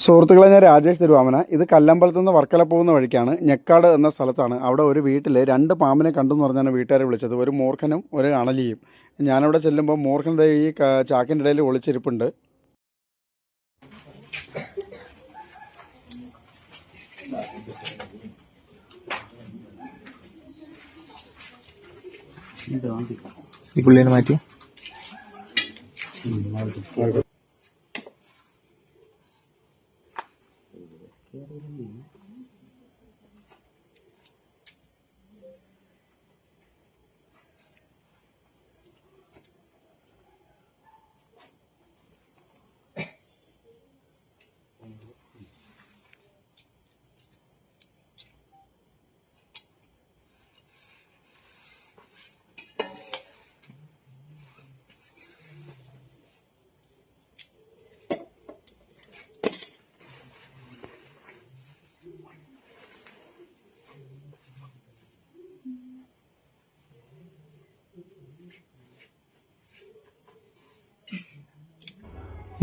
സുഹൃത്തുക്കളെ, ഞാൻ രാജേഷ് തിരുവാമന. ഇത് കല്ലമ്പലത്തു നിന്ന് വർക്കല പോകുന്ന വഴിക്കാണ്. ഞെക്കാട് എന്ന സ്ഥലത്താണ്. അവിടെ ഒരു വീട്ടിൽ 2 പാമ്പിനെ കണ്ടു എന്ന് പറഞ്ഞാണ് വീട്ടുകാരെ വിളിച്ചത്. ഒരു മൂർഖനും ഒരു അണലിയും. ഞാനവിടെ ചെല്ലുമ്പോൾ മൂർഖൻ ദേ ഈ ചാക്കിൻ്റെ ഇടയിൽ ഒളിച്ചിരിപ്പുണ്ട്. ഈ പുള്ളിനെ മാറ്റി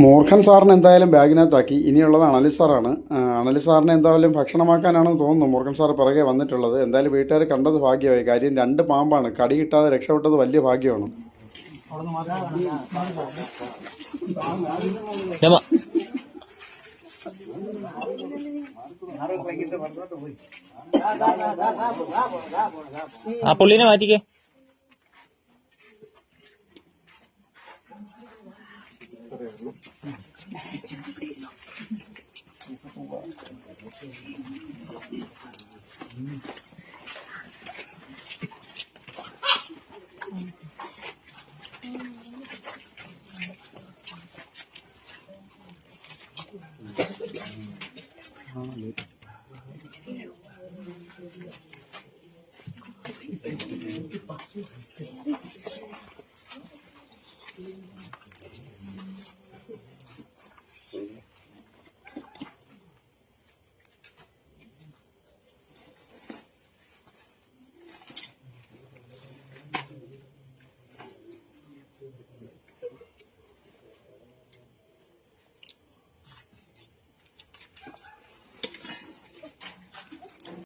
മൂർഖൻ സാറിന് എന്തായാലും ബാഗിനകത്താക്കി. ഇനിയുള്ളത് അണലി സാറാണ്. അണലി സാറിനെ എന്തായാലും ഭക്ഷണമാക്കാനാണെന്ന് തോന്നുന്നു മൂർഖൻ സാർ പിറകെ വന്നിട്ടുള്ളത്. എന്തായാലും വീട്ടുകാർ കണ്ടത് ഭാഗ്യമായി. കാര്യം 2 പാമ്പാണ്. കടി കിട്ടാതെ രക്ഷപ്പെട്ടത് വലിയ ഭാഗ്യമാണ്. ആ പുള്ളിനെ മാറ്റിക്കേ.